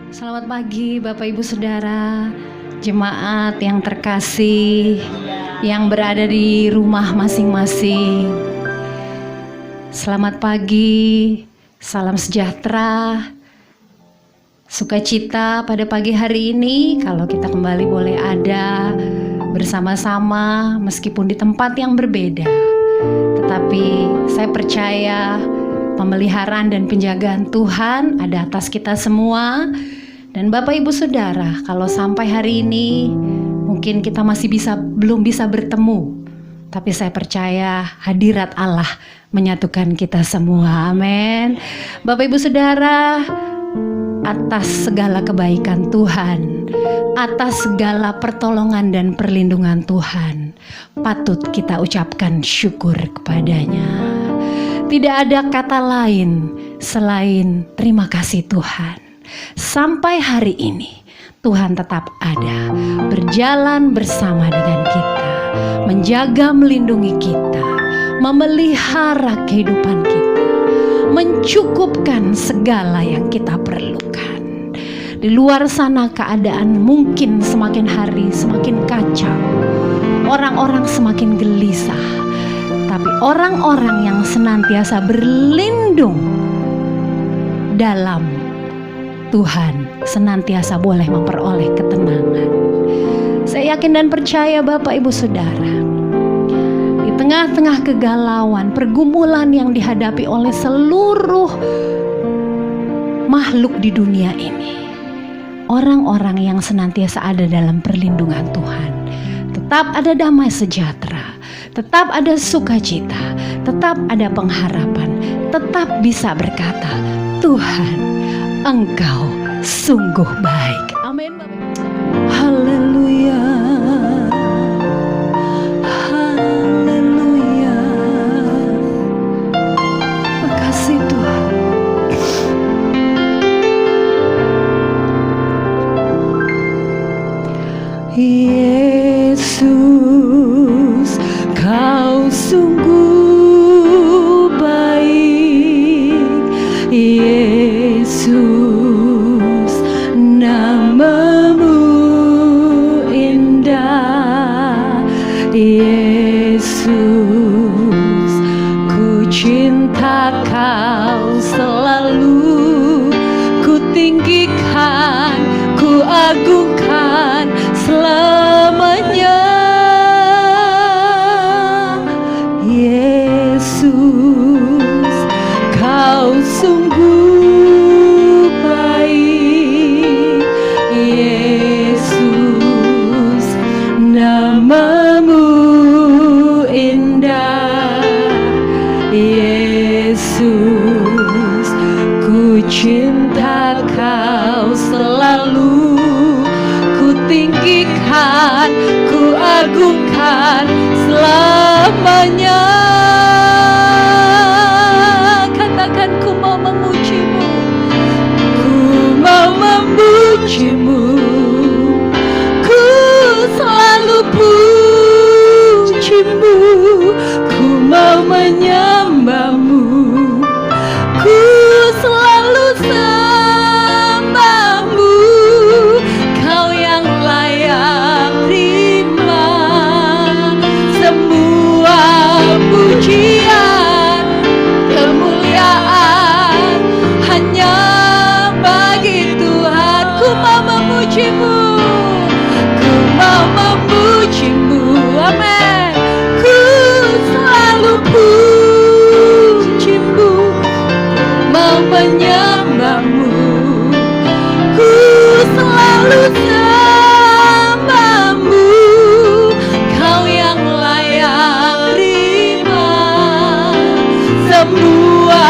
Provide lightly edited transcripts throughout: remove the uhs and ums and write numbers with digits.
Selamat pagi Bapak Ibu Saudara, jemaat yang terkasih yang berada di rumah masing-masing. Selamat pagi, salam sejahtera, sukacita pada pagi hari ini. Kalau kita kembali boleh ada bersama-sama meskipun di tempat yang berbeda, tetapi saya percaya pemeliharaan dan penjagaan Tuhan ada atas kita semua. Dan Bapak Ibu Saudara, kalau sampai hari ini mungkin kita masih belum bisa bertemu, tapi saya percaya hadirat Allah menyatukan kita semua. Amin. Bapak Ibu Saudara, atas segala kebaikan Tuhan, atas segala pertolongan dan perlindungan Tuhan, patut kita ucapkan syukur kepadanya. Tidak ada kata lain selain terima kasih Tuhan. Sampai hari ini Tuhan tetap ada, berjalan bersama dengan kita, menjaga melindungi kita, memelihara kehidupan kita, mencukupkan segala yang kita perlukan. Di luar sana keadaan mungkin semakin hari semakin kacau, orang-orang semakin gelisah, tapi orang-orang yang senantiasa berlindung dalam Tuhan senantiasa boleh memperoleh ketenangan. Saya yakin dan percaya Bapak Ibu Saudara, di tengah-tengah kegalauan, pergumulan yang dihadapi oleh seluruh makhluk di dunia ini, orang-orang yang senantiasa ada dalam perlindungan Tuhan, tetap ada damai sejahtera, tetap ada sukacita, tetap ada pengharapan, tetap bisa berkata, Tuhan, Engkau sungguh baik. Amin. Haleluya. Haleluya. Makasih Tuhan. Yesus, Kau sungguh baik. Yesus, namamu indah. Yesus, ku cinta Kau selalu, ku tinggikan, ku agungkan selamanya. Yesus, Kau sungguh baik. Yesus, namamu indah. Yesus, ku cinta Kau selalu, ku tinggikan, ku agungkan selamanya. Katakan, ku mau memujimu, ku mau memujimu, ku selalu pujimu, ku mau menyembahmu, ku selalu sembahmu. Kau yang layak terima semua pujian, kemuliaan hanya bagi Tuhan. Ku mau memujimu, ku mau memujimu, amin. Ku selalu pujimu, mau menyembahmu, ku selalu sembahmu. Kau yang layak terima semua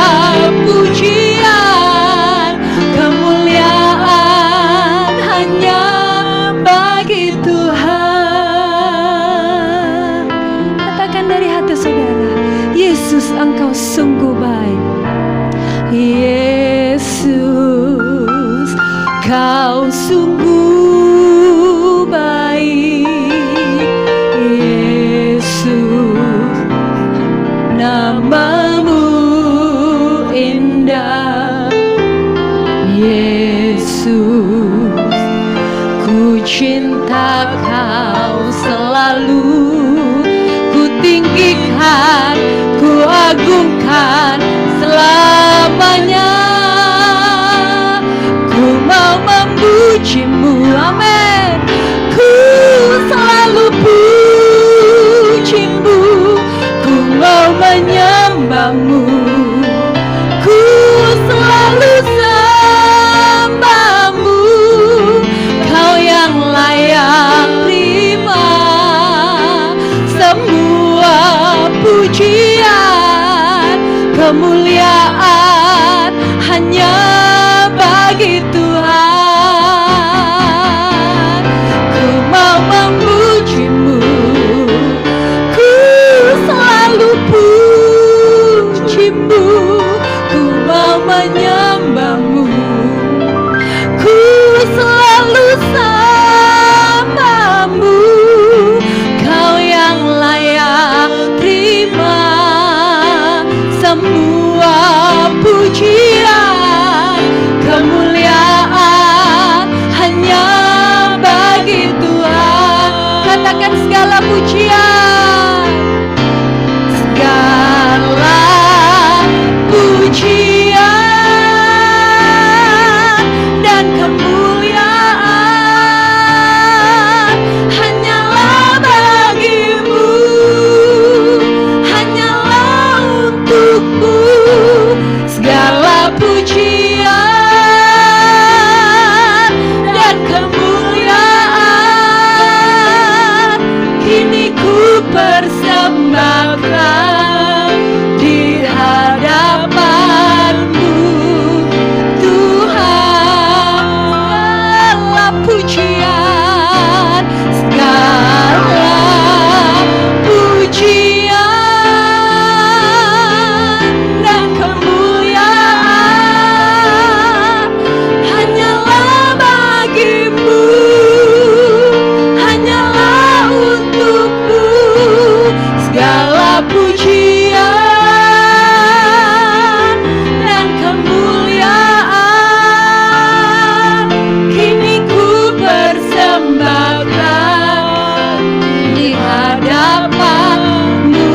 pujian, kemuliaan hanya bagi Tuhan. Katakan dari hati saudara, Yesus, Engkau sungguh baik. Yesus, Kau sungguh baik. Yesus, namamu indah. Yesus, Yesus, ku cinta Kau selalu, ku tinggikan, ku agungkan selamanya. Ku mau memuji-Mu, amin. Ku selalu puji-Mu, ku mau menyembah-Mu, ku selalu sembah-Mu. Kau yang layak terima semua pujian, kemuliaan hanya bagi Tuhan. Ku mau memuji-Mu, ku selalu puji-Mu, ku mau menyembah-Mu, ku selalu sembah-Mu. Kau yang layak terima semua pujian, kemuliaan hanya bagi Tuhan. Katakan segala pujian, segala pujian dan kemuliaan hanyalah bagi-Mu, hanyalah untuk-Mu. Segala pujian dan kemuliaan kini ku persembahkan di hadapan-Mu, Tuhan. Segala pujian, segala pujian dan kemuliaan hanyalah bagi-Mu, hanyalah untuk-Mu. Segala pujian dan kemuliaan kini ku persembahkan di hadapan-Mu,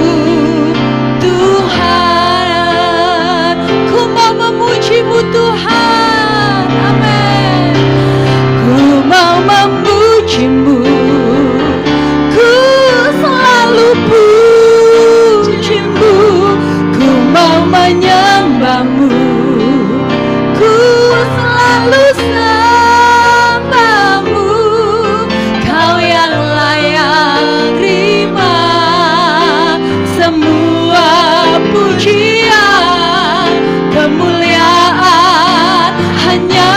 Tuhan. Ku mau memuji-Mu, Tuhan, amin. Ku mau memuji-Mu, ku selalu puji-Mu, ku mau menyembah-Mu, ku selalu sembah-Mu. Kau yang layak terima semua pujian, kemuliaan hanya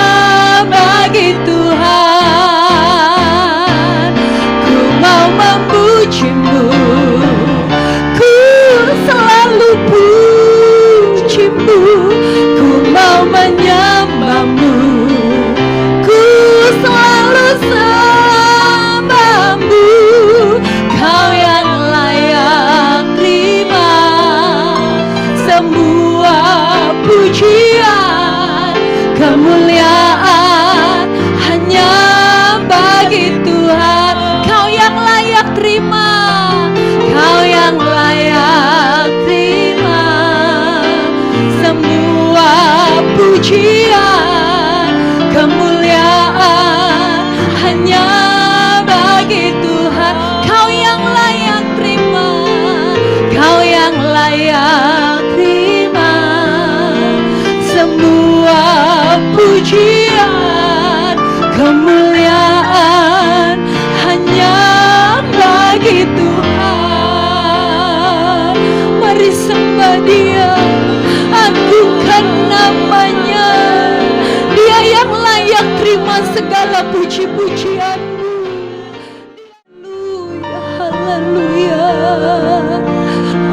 bagi Tuhan. Ku mau memuji-Mu, ku selalu puji-Mu, ku mau menyembah-Mu, ku selalu sembah-Mu. Kau yang layak terima semua pujian, kemuliaan hanya bagi Tuhan. Kau yang layak terima, Kau yang layak terima semua pujian, kemuliaan hanya bagi Tuhan. Kau yang layak terima, Kau yang layak terima semua pujian, kemuliaan hanya bagi Tuhan. Mari sembah Dia, agungkan namanya. Dia yang layak terima segala puji-pujian-Mu. Haleluya, haleluya.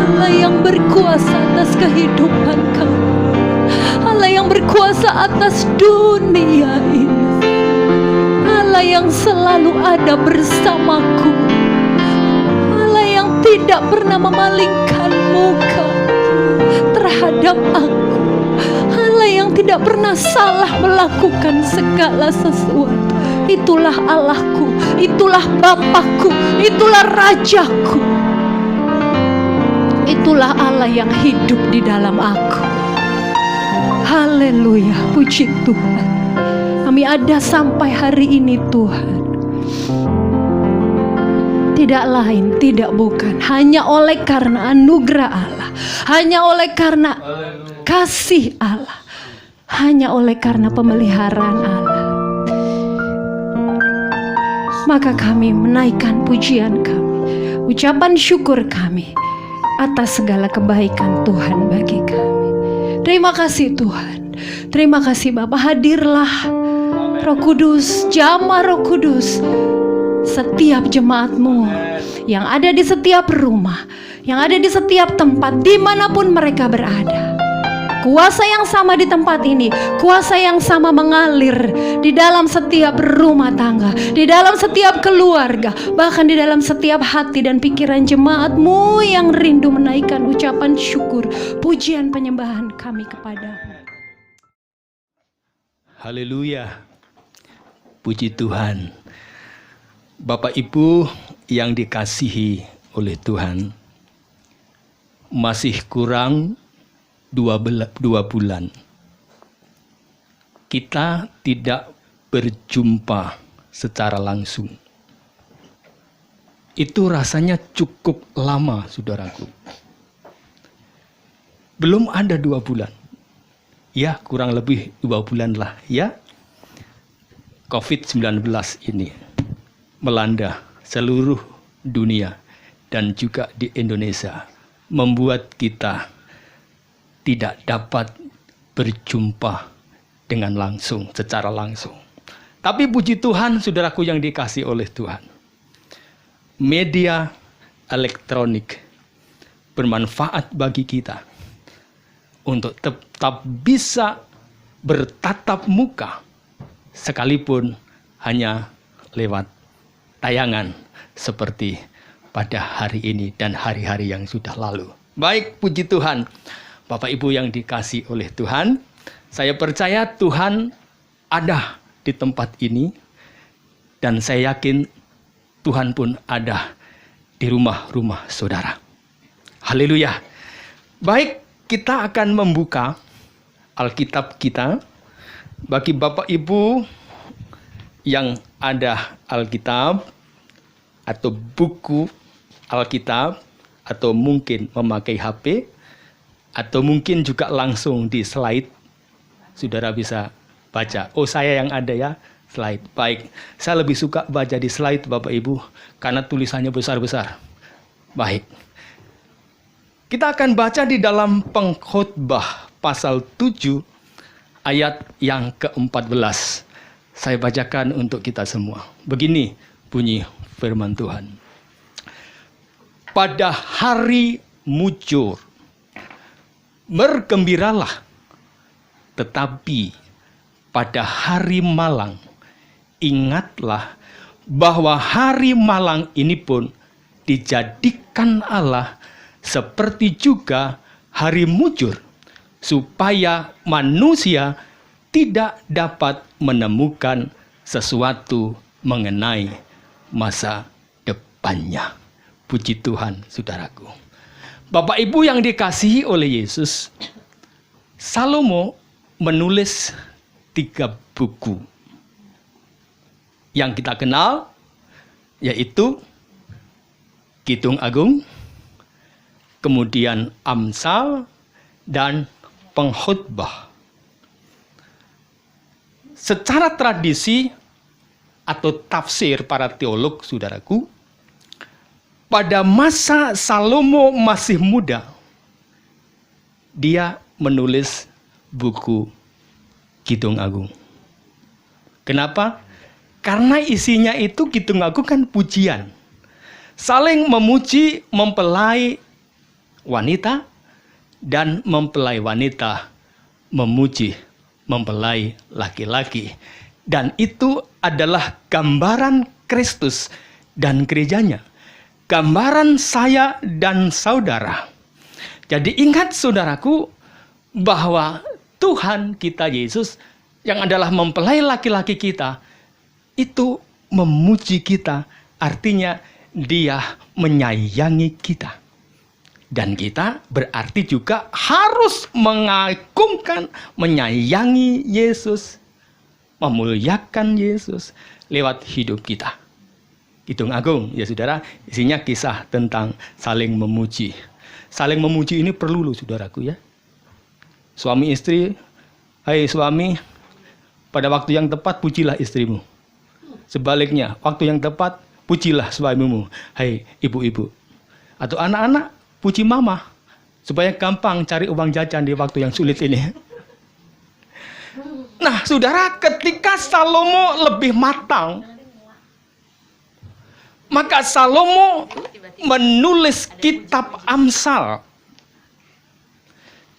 Allah yang berkuasa atas kehidupan kami, Allah yang berkuasa atas dunia ini, Allah yang selalu ada bersamaku, Allah yang tidak pernah memalingkan muka terhadap aku, Allah Allah yang tidak pernah salah melakukan segala sesuatu. Itulah Allahku, itulah Bapakku, itulah Rajaku. Itulah Allah yang hidup di dalam aku. Haleluya, puji Tuhan. Kami ada sampai hari ini Tuhan. Tidak lain, tidak bukan, hanya oleh karena anugerah Allah, hanya oleh karena kasih Allah, hanya oleh karena pemeliharaan Allah. Maka kami menaikkan pujian kami, ucapan syukur kami atas segala kebaikan Tuhan bagi kami. Terima kasih Tuhan, terima kasih Bapa. Hadirlah Roh Kudus, jamah Roh Kudus setiap jemaat-Mu yang ada di setiap rumah, yang ada di setiap tempat, dimanapun mereka berada. Kuasa yang sama di tempat ini, kuasa yang sama mengalir di dalam setiap rumah tangga, di dalam setiap keluarga, bahkan di dalam setiap hati dan pikiran jemaat-Mu yang rindu menaikkan ucapan syukur, pujian penyembahan kami kepadamu. Haleluya, puji Tuhan. Bapak Ibu yang dikasihi oleh Tuhan, masih kurang 2 bulan kita tidak berjumpa secara langsung. Itu rasanya cukup lama, saudaraku. Belum ada 2 bulan. Ya, kurang lebih 2 bulan lah ya. COVID-19 ini melanda seluruh dunia dan juga di Indonesia, membuat kita tidak dapat berjumpa dengan langsung, secara langsung. Tapi puji Tuhan, saudaraku yang dikasihi oleh Tuhan, media elektronik bermanfaat bagi kita untuk tetap bisa bertatap muka, sekalipun hanya lewat tayangan seperti pada hari ini dan hari-hari yang sudah lalu. Baik, puji Tuhan. Bapak Ibu yang dikasihi oleh Tuhan, saya percaya Tuhan ada di tempat ini, dan saya yakin Tuhan pun ada di rumah-rumah saudara. Haleluya. Baik, kita akan membuka Alkitab kita. Bagi Bapak Ibu yang ada Alkitab atau buku Alkitab, atau mungkin memakai HP, atau mungkin juga langsung di slide, saudara bisa baca. Oh, saya yang ada ya, slide. Baik, saya lebih suka baca di slide Bapak Ibu, karena tulisannya besar-besar. Baik, kita akan baca di dalam Pengkhotbah pasal 7 ayat yang ke-14. Saya bacakan untuk kita semua. Begini bunyi firman Tuhan. Pada hari mujur, bergembiralah. Tetapi pada hari malang, ingatlah bahwa hari malang ini pun dijadikan Allah seperti juga hari mujur, supaya manusia tidak dapat menemukan sesuatu mengenai masa depannya. Puji Tuhan, saudaraku. Bapak Ibu yang dikasihi oleh Yesus, Salomo menulis 3 buku yang kita kenal, yaitu Kidung Agung, kemudian Amsal, dan Pengkhotbah. Secara tradisi atau tafsir para teolog, saudaraku, pada masa Salomo masih muda, dia menulis buku Kidung Agung. Kenapa? Karena isinya itu Kidung Agung kan pujian. Saling memuji, mempelai wanita, dan mempelai wanita memuji mempelai laki-laki. Dan itu adalah gambaran Kristus dan gerejanya. Gambaran saya dan saudara. Jadi ingat saudaraku, bahwa Tuhan kita Yesus yang adalah mempelai laki-laki kita itu memuji kita, artinya dia menyayangi kita. Dan kita berarti juga harus mengagungkan, menyayangi Yesus, memuliakan Yesus lewat hidup kita. Kidung Agung, ya saudara, isinya kisah tentang saling memuji. Saling memuji ini perlu loh saudaraku ya. Suami istri, hai suami, pada waktu yang tepat pujilah istrimu. Sebaliknya, waktu yang tepat pujilah suamimu, hai ibu-ibu. Atau anak-anak, puji mama, supaya gampang cari uang jajan di waktu yang sulit ini. Nah, saudara, ketika Salomo lebih matang, maka Salomo menulis kitab Amsal.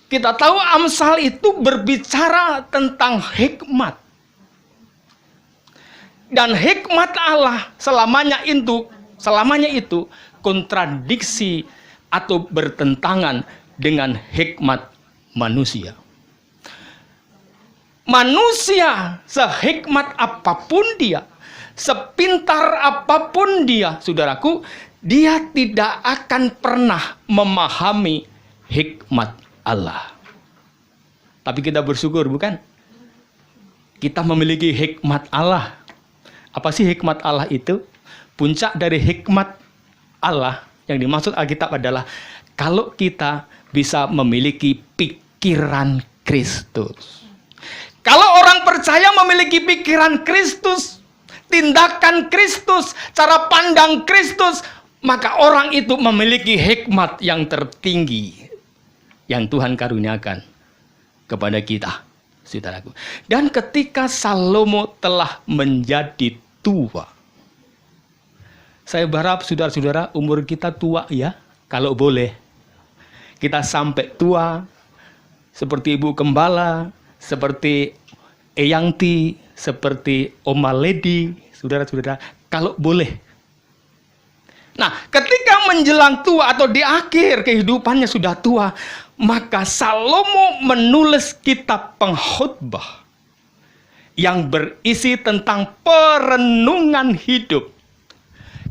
Kita tahu Amsal itu berbicara tentang hikmat. Dan hikmat Allah selamanya itu kontradiksi atau bertentangan dengan hikmat manusia. Manusia sehikmat apapun dia, sepintar apapun dia, saudaraku, dia tidak akan pernah memahami hikmat Allah. Tapi kita bersyukur, bukan? Kita memiliki hikmat Allah. Apa sih hikmat Allah itu? Puncak dari hikmat Allah yang dimaksud Alkitab adalah kalau kita bisa memiliki pikiran Kristus. Kalau orang percaya memiliki pikiran Kristus, tindakan Kristus, cara pandang Kristus, maka orang itu memiliki hikmat yang tertinggi yang Tuhan karuniakan kepada kita, saudaraku. Dan ketika Salomo telah menjadi tua, saya berharap saudara-saudara umur kita tua ya, kalau boleh. Kita sampai tua, seperti Ibu Gembala, seperti Eyangti, seperti Oma Lady, saudara-saudara, kalau boleh. Nah, ketika menjelang tua atau di akhir kehidupannya sudah tua, maka Salomo menulis kitab Pengkhotbah yang berisi tentang perenungan hidup.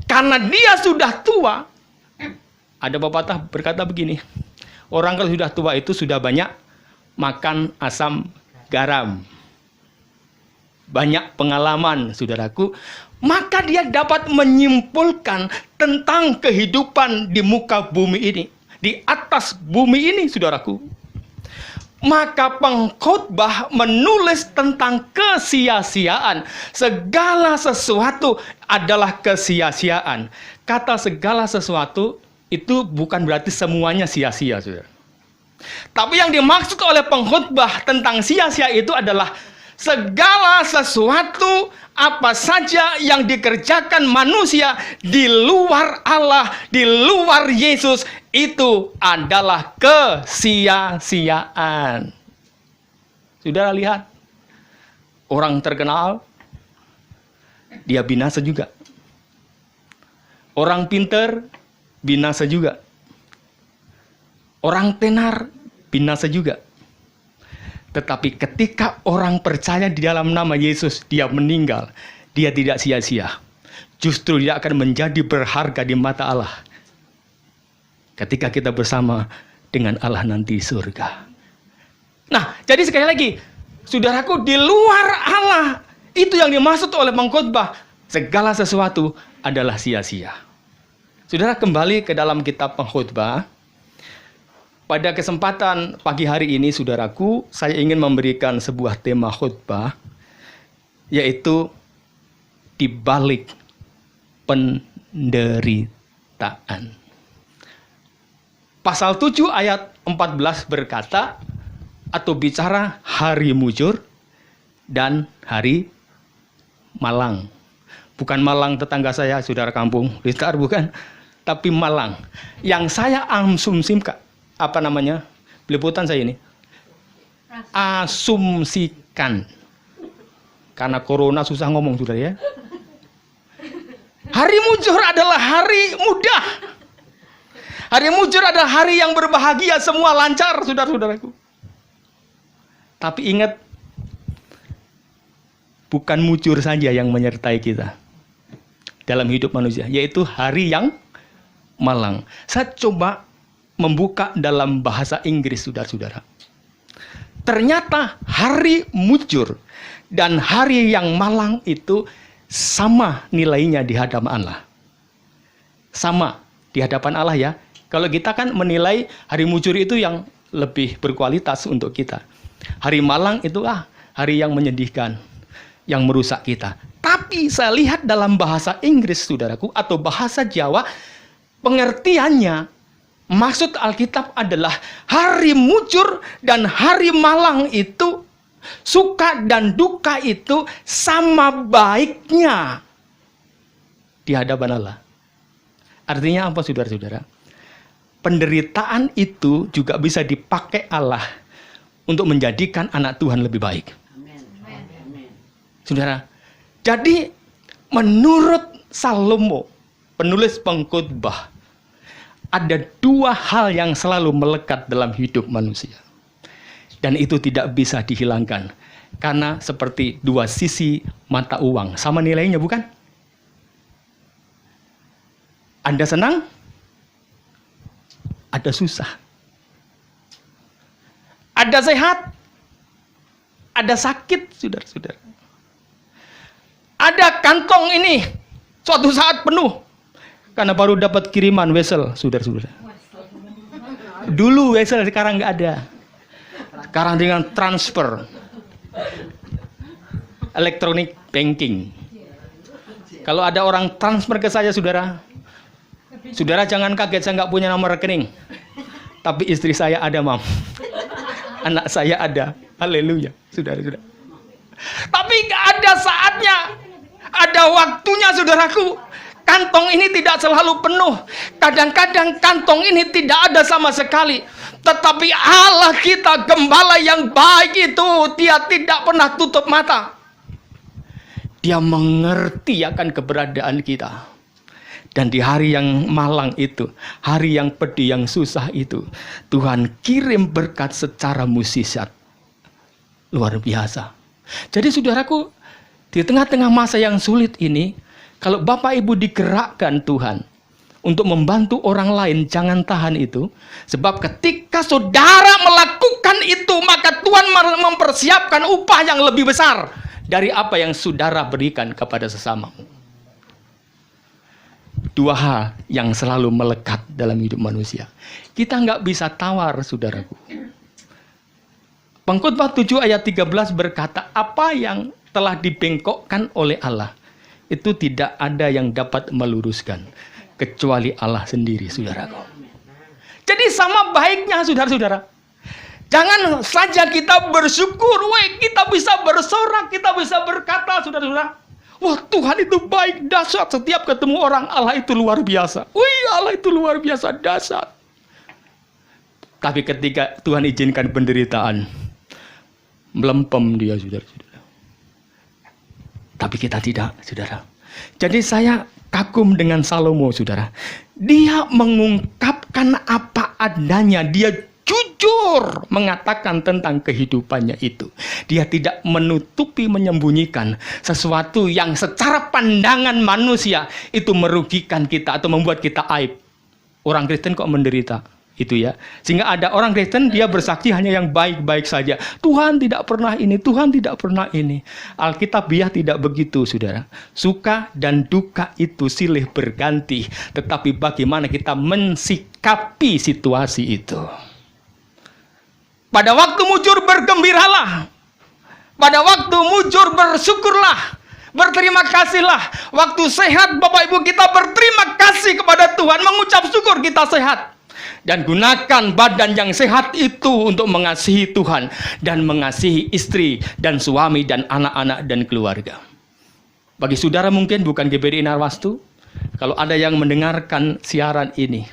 Karena dia sudah tua, ada pepatah berkata begini, orang kalau sudah tua itu sudah banyak makan asam garam, banyak pengalaman, saudaraku, maka dia dapat menyimpulkan tentang kehidupan di muka bumi ini, di atas bumi ini, saudaraku. Maka Pengkhotbah menulis tentang kesia-siaan. Segala sesuatu adalah kesia-siaan. Kata segala sesuatu itu bukan berarti semuanya sia-sia, saudara. Tapi yang dimaksud oleh Pengkhotbah tentang sia-sia itu adalah segala sesuatu apa saja yang dikerjakan manusia di luar Allah, di luar Yesus, itu adalah kesia-siaan. Saudara lihat, orang terkenal, dia binasa juga. Orang pinter, binasa juga. Orang tenar, binasa juga. Tetapi ketika orang percaya di dalam nama Yesus, dia meninggal, dia tidak sia-sia. Justru dia akan menjadi berharga di mata Allah. Ketika kita bersama dengan Allah nanti surga. Nah, jadi sekali lagi, saudaraku, di luar Allah, itu yang dimaksud oleh Pengkhotbah. Segala sesuatu adalah sia-sia. Saudara, kembali ke dalam kitab Pengkhotbah. Pada kesempatan pagi hari ini, saudaraku, saya ingin memberikan sebuah tema khotbah, yaitu di balik penderitaan. Pasal 7 ayat 14 berkata, atau bicara hari mujur dan hari malang. Bukan Malang tetangga saya, saudara kampung, Blitar, bukan. Tapi Malang. Yang saya asumsikan, peliputan saya ini, asumsikan. Karena corona susah ngomong, saudara ya. Hari mujur adalah hari mudah. Hari mujur adalah hari yang berbahagia, semua lancar, saudara-saudaraku. Tapi ingat, bukan mujur saja yang menyertai kita dalam hidup manusia, yaitu hari yang malang. Saya coba membuka dalam bahasa Inggris, saudara-saudara. Ternyata hari mujur dan hari yang malang itu sama nilainya di hadapan Allah. Sama di hadapan Allah ya. Kalau kita kan menilai hari mujur itu yang lebih berkualitas untuk kita. Hari malang itu hari yang menyedihkan, yang merusak kita. Tapi saya lihat dalam bahasa Inggris, saudaraku, atau bahasa Jawa, pengertiannya, maksud Alkitab adalah hari mujur dan hari malang itu, suka dan duka itu sama baiknya di hadapan Allah. Artinya apa, saudara-saudara? Penderitaan itu juga bisa dipakai Allah untuk menjadikan anak Tuhan lebih baik. Saudara, jadi menurut Salomo, penulis pengkhotbah, ada dua hal yang selalu melekat dalam hidup manusia. Dan itu tidak bisa dihilangkan. Karena seperti dua sisi mata uang. Sama nilainya, bukan? Anda senang? Ada susah. Ada sehat? Ada sakit, saudara-saudara. Ada kantong ini suatu saat penuh. Karena baru dapat kiriman wesel, saudara-saudara. Dulu wesel, sekarang nggak ada. Sekarang dengan transfer. Electronic banking. Kalau ada orang transfer ke saya, saudara, jangan kaget, saya nggak punya nomor rekening. Tapi istri saya ada, Mam. Anak saya ada. Haleluya, saudara-saudara. Tapi nggak ada saatnya. Ada waktunya, saudaraku. Kantong ini tidak selalu penuh. Kadang-kadang kantong ini tidak ada sama sekali. Tetapi Allah kita, gembala yang baik itu, Dia tidak pernah tutup mata. Dia mengerti akan keberadaan kita. Dan di hari yang malang itu, hari yang pedih, yang susah itu, Tuhan kirim berkat secara mukjizat. Luar biasa. Jadi saudaraku, di tengah-tengah masa yang sulit ini, kalau Bapak Ibu digerakkan Tuhan untuk membantu orang lain, jangan tahan itu. Sebab ketika saudara melakukan itu, maka Tuhan mempersiapkan upah yang lebih besar dari apa yang saudara berikan kepada sesamamu. Dua hal yang selalu melekat dalam hidup manusia. Kita nggak bisa tawar, saudaraku. Pengkhotbah 7 ayat 13 berkata, apa yang telah dibengkokkan oleh Allah, itu tidak ada yang dapat meluruskan, kecuali Allah sendiri, saudaraku. Jadi sama baiknya, saudara-saudara. Jangan saja kita bersyukur, kita bisa bersorak, kita bisa berkata, saudara-saudara, wah, Tuhan itu baik, dahsyat. Setiap ketemu orang, Allah itu luar biasa. Wih, Allah itu luar biasa, dahsyat. Tapi ketika Tuhan izinkan penderitaan, melempem dia, saudara-saudara. Tapi kita tidak, saudara. Jadi saya kagum dengan Salomo, saudara. Dia mengungkapkan apa adanya. Dia jujur mengatakan tentang kehidupannya itu. Dia tidak menutupi, menyembunyikan sesuatu yang secara pandangan manusia itu merugikan kita atau membuat kita aib. Orang Kristen kok menderita? Itu ya. Sehingga ada orang Kristen, dia bersaksi hanya yang baik-baik saja. Tuhan tidak pernah ini, Tuhan tidak pernah ini. Alkitabiah tidak begitu, saudara. Suka dan duka itu silih berganti. Tetapi bagaimana kita mensikapi situasi itu. Pada waktu mujur bergembiralah. Pada waktu mujur bersyukurlah. Berterima kasihlah. Waktu sehat Bapak Ibu kita berterima kasih kepada Tuhan. Mengucap syukur kita sehat. Dan gunakan badan yang sehat itu untuk mengasihi Tuhan. Dan mengasihi istri dan suami dan anak-anak dan keluarga. Bagi saudara mungkin bukan GBRI Narwastu. Kalau ada yang mendengarkan siaran ini.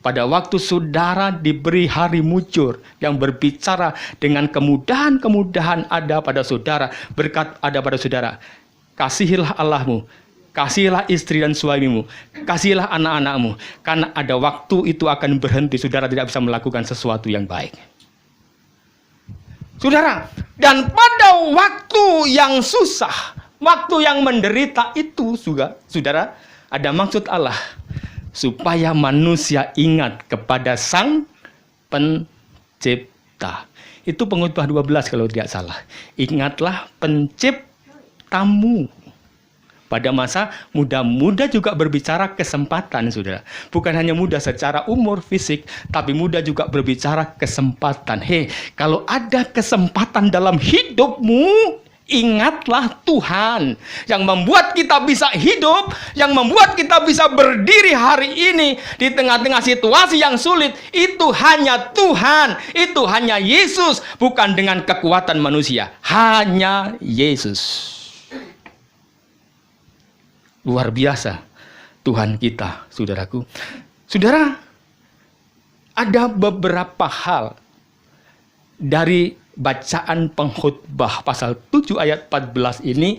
Pada waktu saudara diberi hari mujur yang berbicara dengan kemudahan-kemudahan ada pada saudara, berkat ada pada saudara. Kasihilah Allahmu, kasihilah istri dan suamimu, kasihilah anak-anakmu. Karena ada waktu itu akan berhenti, saudara tidak bisa melakukan sesuatu yang baik. Saudara, dan pada waktu yang susah, waktu yang menderita itu, saudara, ada maksud Allah supaya manusia ingat kepada Sang Pencipta. Itu Pengkhotbah 12 kalau tidak salah. Ingatlah penciptamu. Pada masa muda juga berbicara kesempatan, saudara. Bukan hanya muda secara umur, fisik, tapi muda juga berbicara kesempatan. Hei, kalau ada kesempatan dalam hidupmu, ingatlah Tuhan yang membuat kita bisa hidup, yang membuat kita bisa berdiri hari ini di tengah-tengah situasi yang sulit. Itu hanya Tuhan, itu hanya Yesus, bukan dengan kekuatan manusia. Hanya Yesus. Luar biasa Tuhan kita, saudaraku. Saudara, ada beberapa hal dari bacaan Pengkhotbah pasal 7 ayat 14 ini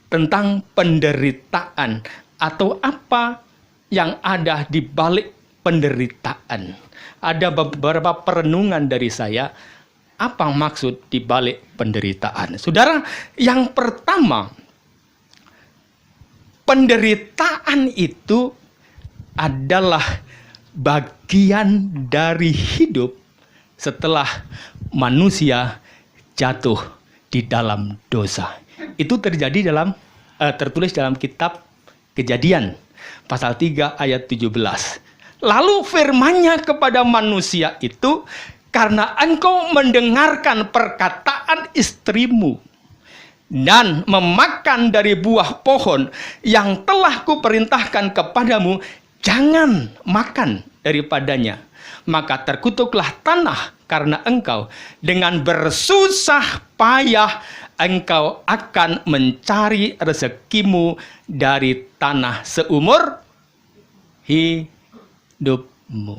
tentang penderitaan atau apa yang ada di balik penderitaan. Ada beberapa perenungan dari saya, apa maksud di balik penderitaan. Saudara, yang pertama, penderitaan itu adalah bagian dari hidup setelah manusia jatuh di dalam dosa. Itu terjadi tertulis dalam kitab Kejadian pasal 3 ayat 17. Lalu firman-Nya kepada manusia itu, karena engkau mendengarkan perkataan istrimu dan memakan dari buah pohon yang telah kuperintahkan kepadamu, jangan makan daripadanya. Maka terkutuklah tanah karena engkau, dengan bersusah payah engkau akan mencari rezekimu dari tanah seumur hidupmu.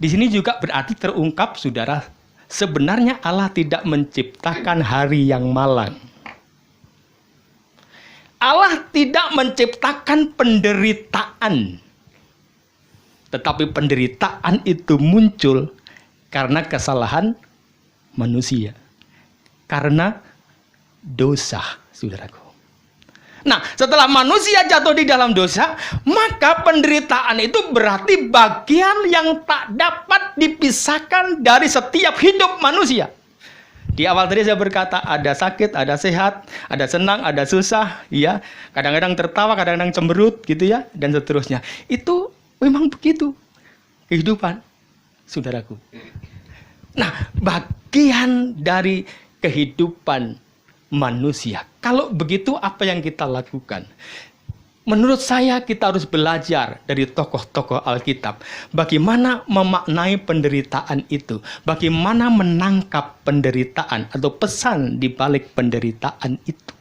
Di sini juga berarti terungkap, saudara, sebenarnya Allah tidak menciptakan hari yang malang. Allah tidak menciptakan penderitaan. Tetapi penderitaan itu muncul karena kesalahan manusia. Karena dosa, saudaraku. Nah, setelah manusia jatuh di dalam dosa, maka penderitaan itu berarti bagian yang tak dapat dipisahkan dari setiap hidup manusia. Di awal tadi saya berkata, ada sakit, ada sehat, ada senang, ada susah, ya. Kadang-kadang tertawa, kadang-kadang cemberut, gitu ya, dan seterusnya. Itu memang begitu kehidupan, saudaraku. Nah, bagian dari kehidupan manusia. Kalau begitu, apa yang kita lakukan? Menurut saya, kita harus belajar dari tokoh-tokoh Alkitab. Bagaimana memaknai penderitaan itu. Bagaimana menangkap penderitaan atau pesan di balik penderitaan itu.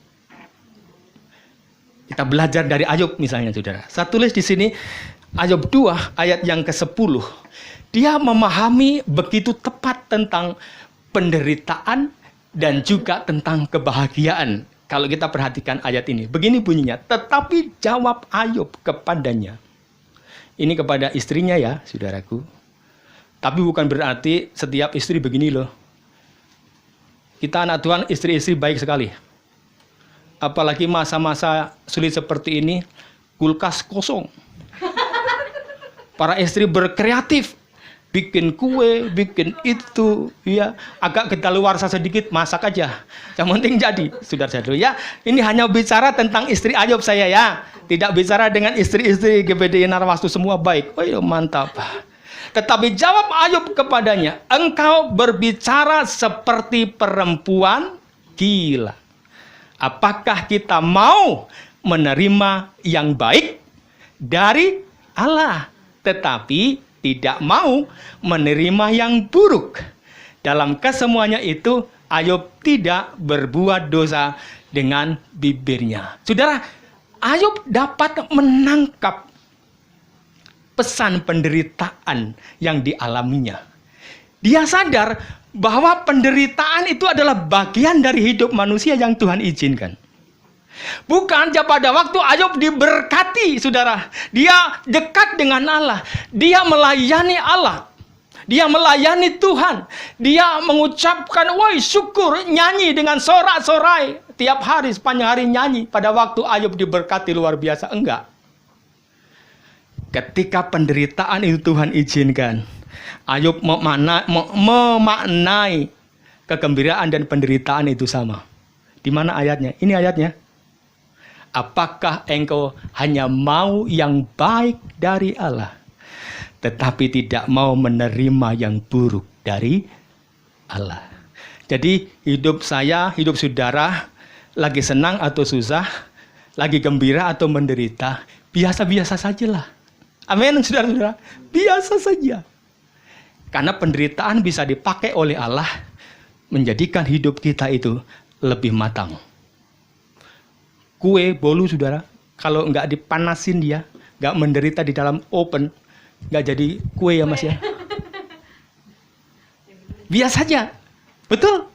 Kita belajar dari Ayub misalnya, saudara. Saya tulis di sini, Ayub 2 ayat yang ke-10. Dia memahami begitu tepat tentang penderitaan dan juga tentang kebahagiaan. Kalau kita perhatikan ayat ini, begini bunyinya. Tetapi jawab Ayub kepadanya. Ini kepada istrinya ya, saudaraku. Tapi bukan berarti setiap istri begini loh. Kita anak Tuhan, istri-istri baik sekali. Apalagi masa-masa sulit seperti ini, kulkas kosong. Para istri berkreatif, bikin kue, bikin itu, ya, agak kedaluarsa sedikit, masak aja. Yang penting jadi, saudara-saudara ya. Ini hanya bicara tentang istri Ayub saya ya, tidak bicara dengan istri-istri GBDI Narwastu semua baik. Oh iya, mantap. Tetapi jawab Ayub kepadanya, engkau berbicara seperti perempuan gila. Apakah kita mau menerima yang baik dari Allah, tetapi tidak mau menerima yang buruk? Dalam kesemuanya itu, Ayub tidak berbuat dosa dengan bibirnya. Saudara, Ayub dapat menangkap pesan penderitaan yang dialaminya. Dia sadar bahwa penderitaan itu adalah bagian dari hidup manusia yang Tuhan izinkan. Bukan pada waktu Ayub diberkati, saudara. Dia dekat dengan Allah. Dia melayani Allah. Dia melayani Tuhan. Dia mengucapkan, woi syukur, nyanyi dengan sorak-sorai. Tiap hari, sepanjang hari nyanyi. Pada waktu Ayub diberkati luar biasa. Enggak. Ketika penderitaan itu Tuhan izinkan, Ayub memaknai kegembiraan dan penderitaan itu sama. Di mana ayatnya? Ini ayatnya. Apakah engkau hanya mau yang baik dari Allah, tetapi tidak mau menerima yang buruk dari Allah? Jadi hidup saya, hidup saudara, lagi senang atau susah, lagi gembira atau menderita, biasa-biasa sajalah. Amin, saudara-saudara. Biasa saja. Karena penderitaan bisa dipakai oleh Allah menjadikan hidup kita itu lebih matang. Kue bolu, saudara, kalau nggak dipanasin dia, nggak menderita di dalam oven, nggak jadi kue ya mas ya. Biasa saja, betul.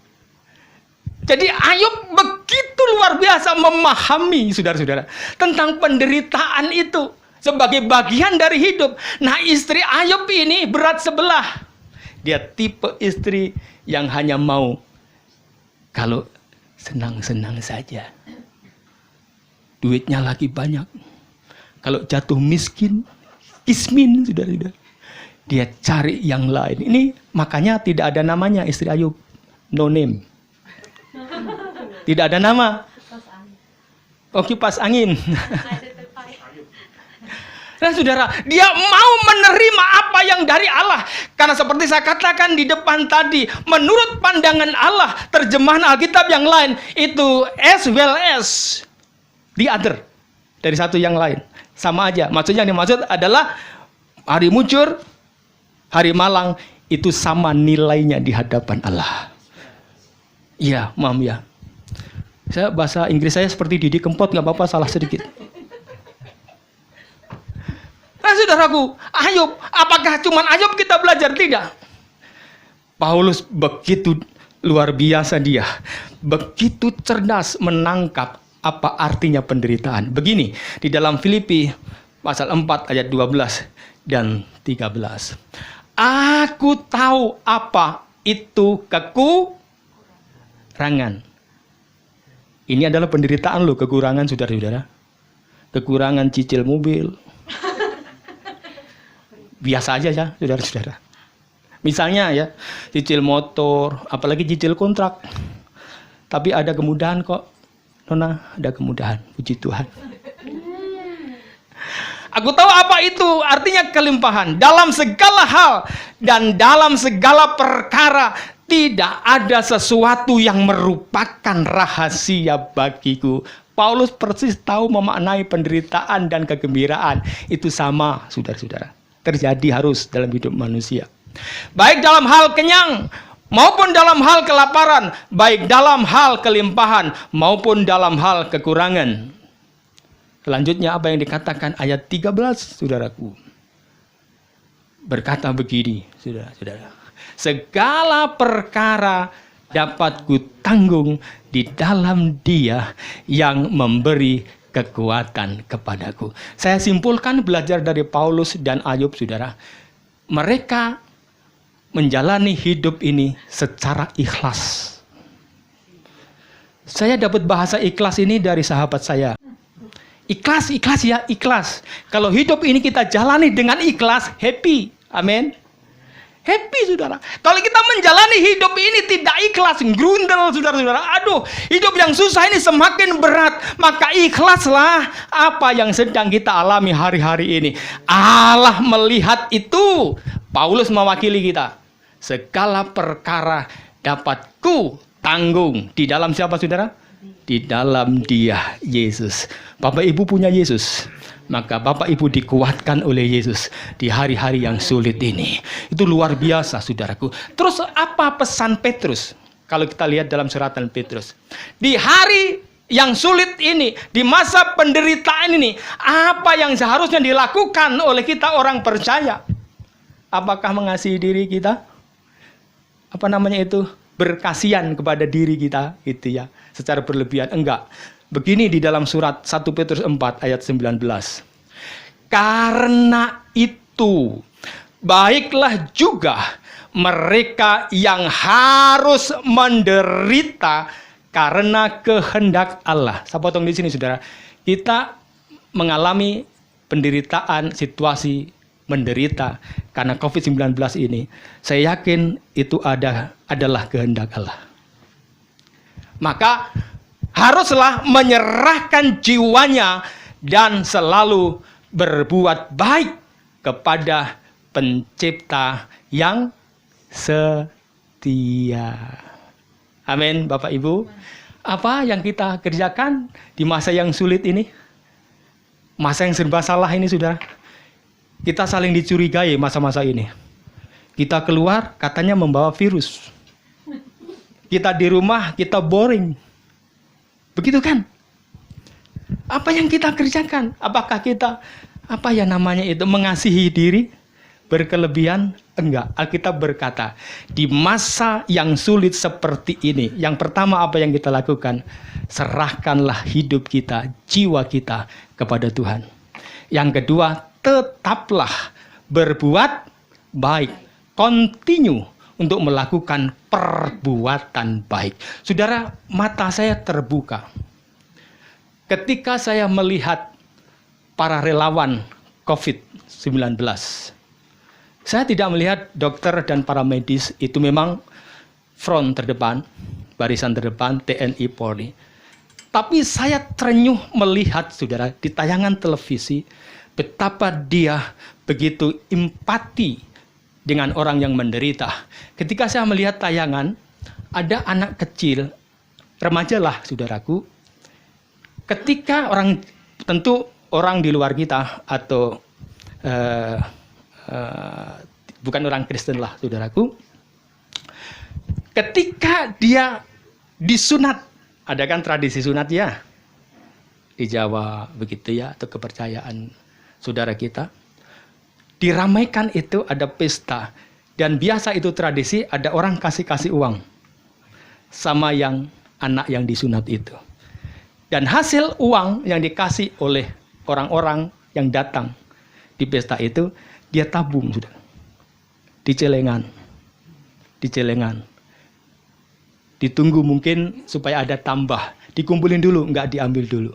Jadi Ayub begitu luar biasa memahami, saudara-saudara, tentang penderitaan itu sebagai bagian dari hidup. Nah, istri Ayub ini berat sebelah. Dia tipe istri yang hanya mau kalau senang-senang saja. Duitnya lagi banyak. Kalau jatuh miskin, kismin, saudara-saudara, dia cari yang lain. Ini makanya tidak ada namanya istri Ayub. No name. Tidak ada nama. Oh, kipas angin. Nah, saudara, dia mau menerima apa yang dari Allah. Karena seperti saya katakan di depan tadi, menurut pandangan Allah, terjemahan Alkitab yang lain, itu as well as the other. Dari satu yang lain. Sama aja. Maksudnya yang dimaksud adalah hari mujur, hari malang, itu sama nilainya di hadapan Allah. Iya, mam ya. Saya bahasa Inggris saya seperti Didi Kempot, nggak apa-apa, salah sedikit. Nah, saudaraku, Ayub, apakah cuma Ayub kita belajar? Tidak. Paulus begitu luar biasa dia. Begitu cerdas menangkap apa artinya penderitaan. Begini, di dalam Filipi pasal 4 ayat 12 dan 13. Aku tahu apa itu kekurangan. Ini adalah penderitaan loh, kekurangan, saudara-saudara. Kekurangan cicil mobil. Biasa aja ya, saudara-saudara. Misalnya ya, cicil motor, apalagi cicil kontrak. Tapi ada kemudahan kok. Nona, ada kemudahan, puji Tuhan. Aku tahu apa itu, artinya kelimpahan. Dalam segala hal dan dalam segala perkara, tidak ada sesuatu yang merupakan rahasia bagiku. Paulus persis tahu memaknai penderitaan dan kegembiraan. Itu sama, saudara-saudara. Terjadi harus dalam hidup manusia. Baik dalam hal kenyang, maupun dalam hal kelaparan, baik dalam hal kelimpahan, maupun dalam hal kekurangan. Selanjutnya apa yang dikatakan ayat 13, saudaraku. Berkata begini, saudara-saudara. Segala perkara dapat kutanggung di dalam Dia yang memberi kekuatan kepadaku. Saya simpulkan belajar dari Paulus dan Ayub, saudara. Mereka menjalani hidup ini secara ikhlas. Saya dapat bahasa ikhlas ini dari sahabat saya. Ikhlas, ikhlas ya, ikhlas. Kalau hidup ini kita jalani dengan ikhlas, happy. Amin. Happy, saudara. Kalau kita menjalani hidup ini tidak ikhlas, grundel, saudara-saudara. Aduh, hidup yang susah ini semakin berat. Maka ikhlaslah apa yang sedang kita alami hari-hari ini. Allah melihat itu. Paulus mewakili kita. Segala perkara dapat ku tanggung. Di dalam siapa, saudara? Di dalam Dia, Yesus. Bapak Ibu punya Yesus. Maka Bapak Ibu dikuatkan oleh Yesus di hari-hari yang sulit ini. Itu luar biasa, saudaraku. Terus apa pesan Petrus? Kalau kita lihat dalam suratan Petrus. Di hari yang sulit ini, di masa penderitaan ini, apa yang seharusnya dilakukan oleh kita orang percaya? Apakah mengasihi diri kita? Apa namanya itu? Berkasihan kepada diri kita, gitu ya. Secara berlebihan. Enggak. Begini di dalam surat 1 Petrus 4 ayat 19. Karena itu, baiklah juga mereka yang harus menderita karena kehendak Allah. Saya potong di sini, saudara. Kita mengalami penderitaan, situasi menderita karena COVID-19 ini. Saya yakin itu adalah kehendak Allah. Maka haruslah menyerahkan jiwanya dan selalu berbuat baik kepada Pencipta yang setia. Amin, Bapak Ibu. Apa yang kita kerjakan di masa yang sulit ini? Masa yang serba salah ini, saudara. Kita saling dicurigai masa-masa ini. Kita keluar, katanya membawa virus. Kita di rumah, kita boring. Begitu kan? Apa yang kita kerjakan? Apakah kita, mengasihi diri? Berkelebihan? Enggak. Alkitab berkata, di masa yang sulit seperti ini, yang pertama apa yang kita lakukan? Serahkanlah hidup kita, jiwa kita kepada Tuhan. Yang kedua, tetaplah berbuat baik. Continue untuk melakukan perbuatan baik. Saudara, mata saya terbuka ketika saya melihat para relawan COVID-19. Saya tidak melihat dokter dan para medis, itu memang front terdepan, barisan terdepan, TNI, Polri. Tapi saya terenyuh melihat, saudara, di tayangan televisi, betapa dia begitu empati dengan orang yang menderita. Ketika saya melihat tayangan, ada anak kecil, remaja lah, saudaraku. Ketika tentu orang di luar kita, atau bukan orang Kristen lah, saudaraku. Ketika dia disunat, ada kan tradisi sunat ya di Jawa begitu ya, atau kepercayaan saudara kita. Diramaikan itu, ada pesta, dan biasa itu tradisi, ada orang kasih uang sama yang anak yang disunat itu. Dan hasil uang yang dikasih oleh orang-orang yang datang di pesta itu, dia tabung, sudah di celengan. Ditunggu mungkin supaya ada tambah, dikumpulin dulu, nggak diambil dulu.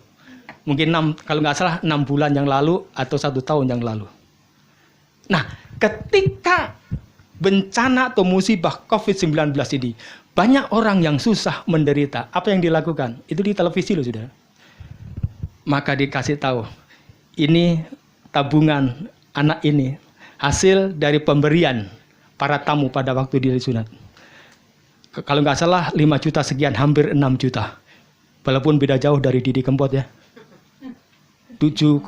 Mungkin kalau nggak salah 6 bulan yang lalu atau 1 tahun yang lalu. Nah, ketika bencana atau musibah COVID-19 ini, banyak orang yang susah menderita. Apa yang dilakukan? Itu di televisi loh, saudara. Maka dikasih tahu, ini tabungan anak ini, hasil dari pemberian para tamu pada waktu dia disunat. Kalau nggak salah 5 juta sekian, hampir 6 juta. Walaupun beda jauh dari Didi Kempot ya. 7,6,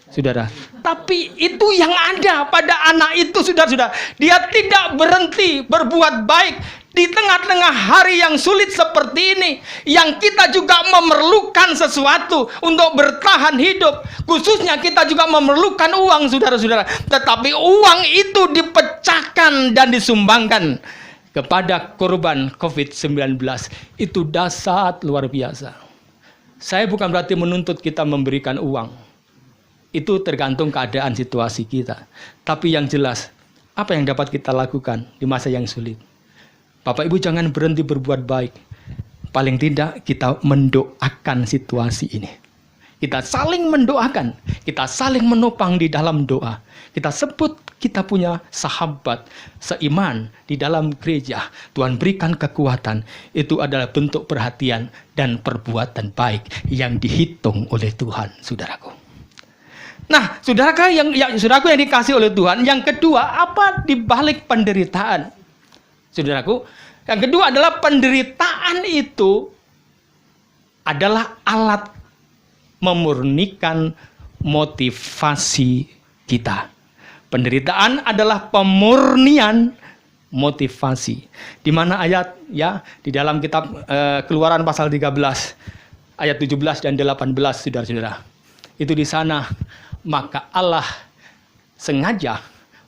saudara. Tapi itu yang ada pada anak itu, saudara-saudara. Dia tidak berhenti berbuat baik di tengah-tengah hari yang sulit seperti ini, yang kita juga memerlukan sesuatu untuk bertahan hidup. Khususnya kita juga memerlukan uang, saudara-saudara. Tetapi uang itu dipecahkan dan disumbangkan kepada korban COVID-19. Itu dahsyat luar biasa. Saya bukan berarti menuntut kita memberikan uang. Itu tergantung keadaan situasi kita. Tapi yang jelas, apa yang dapat kita lakukan di masa yang sulit? Bapak Ibu jangan berhenti berbuat baik. Paling tidak kita mendoakan situasi ini. Kita saling mendoakan. Kita saling menopang di dalam doa. Kita sebut kita punya sahabat seiman di dalam gereja. Tuhan berikan kekuatan. Itu adalah bentuk perhatian dan perbuatan baik yang dihitung oleh Tuhan, saudaraku. Nah, saudaraku yang dikasih oleh Tuhan, yang kedua, apa di balik penderitaan? Saudaraku, yang kedua adalah penderitaan itu adalah alat memurnikan motivasi kita. Penderitaan adalah pemurnian motivasi. Di mana ayat ya di dalam kitab Keluaran pasal 13 ayat 17 dan 18, saudara-saudara. Itu di sana, maka Allah sengaja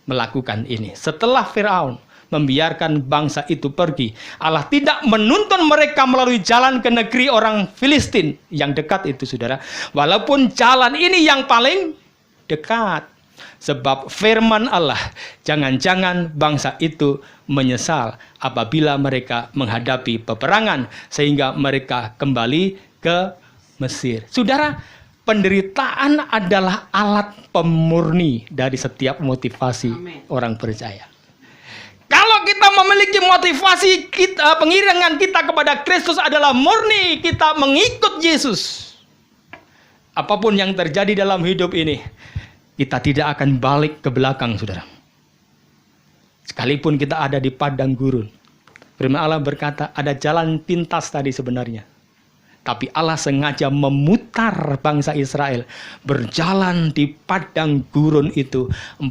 melakukan ini. Setelah Firaun membiarkan bangsa itu pergi, Allah tidak menuntun mereka melalui jalan ke negeri orang Filistin yang dekat itu, saudara. Walaupun jalan ini yang paling dekat, Sebab firman Allah, jangan-jangan bangsa itu menyesal apabila mereka menghadapi peperangan sehingga mereka kembali ke Mesir. Saudara, penderitaan adalah alat pemurni dari setiap motivasi orang percaya. Kalau kita memiliki motivasi kita, pengiringan kita kepada Kristus adalah murni kita mengikut Yesus. Apapun yang terjadi dalam hidup ini, kita tidak akan balik ke belakang, saudara. Sekalipun kita ada di padang gurun. Firman Allah berkata, ada jalan pintas tadi sebenarnya. Tapi Allah sengaja memutar bangsa Israel berjalan di padang gurun itu 40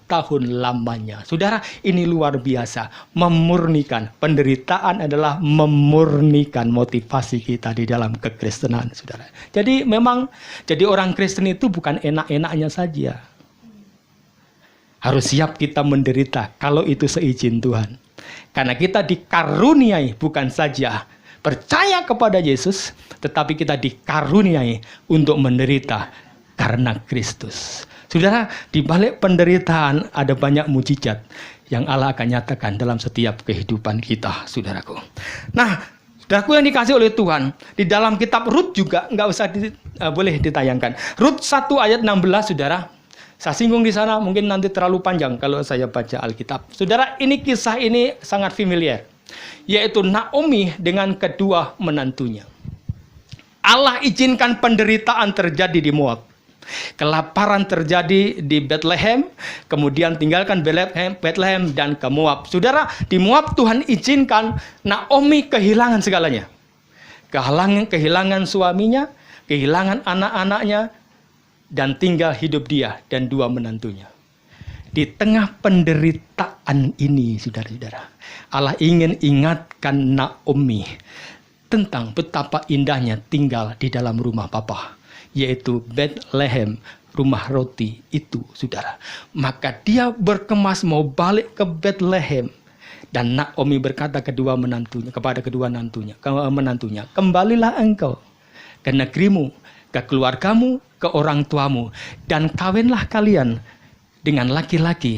tahun lamanya. Saudara, ini luar biasa. Memurnikan. Penderitaan adalah memurnikan motivasi kita di dalam kekristenan, saudara. Jadi memang jadi orang Kristen itu bukan enak-enaknya saja. Harus siap kita menderita kalau itu seizin Tuhan. Karena kita dikaruniai bukan saja percaya kepada Yesus, tetapi kita dikaruniai untuk menderita karena Kristus. Saudara, di balik penderitaan ada banyak mujizat yang Allah akan nyatakan dalam setiap kehidupan kita, saudaraku. Nah, saudaraku yang dikasih oleh Tuhan, di dalam kitab Rut juga nggak usah boleh ditayangkan. Rut 1 ayat 16, saudara. Saya singgung di sana, mungkin nanti terlalu panjang kalau saya baca Alkitab. Saudara, ini kisah ini sangat familiar. Yaitu Naomi dengan kedua menantunya. Allah izinkan penderitaan terjadi di Moab. Kelaparan terjadi di Bethlehem, kemudian tinggalkan Bethlehem dan ke Moab. Saudara, di Moab Tuhan izinkan Naomi kehilangan segalanya. Kehilangan suaminya, kehilangan anak-anaknya, dan tinggal hidup dia dan dua menantunya. Di tengah penderitaan ini, saudara-saudara, Allah ingin ingatkan Naomi tentang betapa indahnya tinggal di dalam rumah Bapa, yaitu Bethlehem, rumah roti itu, saudara. Maka dia berkemas mau balik ke Bethlehem, dan Naomi berkata kepada kedua menantunya, kembalilah engkau ke negerimu, ke keluargamu, ke orang tuamu, dan kawinlah kalian dengan laki-laki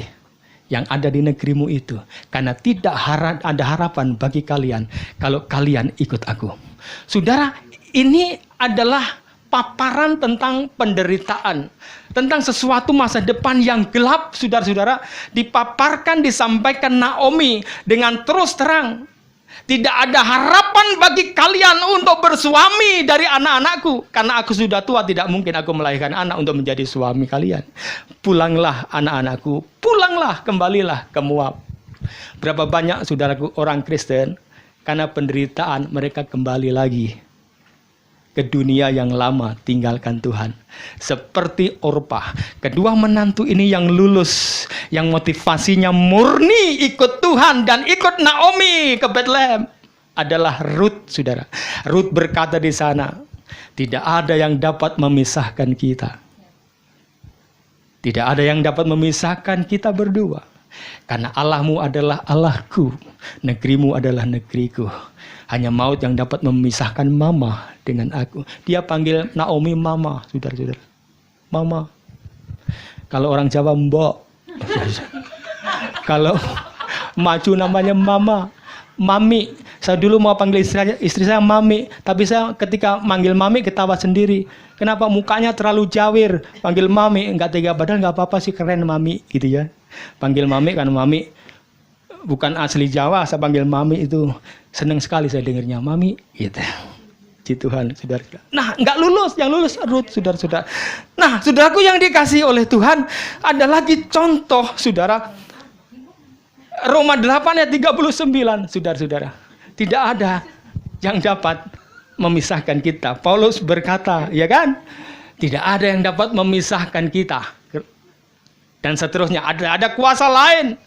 yang ada di negerimu itu. Karena tidak ada harapan bagi kalian kalau kalian ikut aku. Saudara, ini adalah paparan tentang penderitaan. Tentang sesuatu masa depan yang gelap, saudara-saudara. Dipaparkan, disampaikan Naomi dengan terus terang. Tidak ada harapan bagi kalian untuk bersuami dari anak-anakku. Karena aku sudah tua, tidak mungkin aku melahirkan anak untuk menjadi suami kalian. Pulanglah anak-anakku, pulanglah, kembalilah ke Moab. Berapa banyak saudaraku orang Kristen, karena penderitaan mereka kembali lagi ke dunia yang lama, tinggalkan Tuhan. Seperti Orpah, kedua menantu ini yang lulus, yang motivasinya murni ikut Tuhan dan ikut Naomi ke Bethlehem adalah Rut, saudara. Rut berkata di sana, tidak ada yang dapat memisahkan kita. Tidak ada yang dapat memisahkan kita berdua. Karena Allahmu adalah Allahku, negerimu adalah negeriku. Hanya maut yang dapat memisahkan mama dengan aku. Dia panggil Naomi mama, saudara-saudara. Mama. Kalau orang Jawa mbok. Kalau maju namanya mama. Mami. Saya dulu mau panggil istri saya mami. Tapi saya ketika manggil mami ketawa sendiri. Kenapa mukanya terlalu jawir. Panggil mami. Enggak tega, padahal enggak apa-apa sih, keren mami. Gitu ya. Panggil mami karena mami bukan asli Jawa. Saya panggil mami itu senang sekali saya dengarnya mami gitu. Puji Tuhan, saudara. Nah, enggak lulus, yang lulus Rut, saudara-saudara. Nah, saudaraku yang dikasih oleh Tuhan, ada lagi contoh, saudara. Roma 8 ayat 39, saudara-saudara. Tidak ada yang dapat memisahkan kita. Paulus berkata, ya kan? Tidak ada yang dapat memisahkan kita. Dan seterusnya, ada kuasa lain.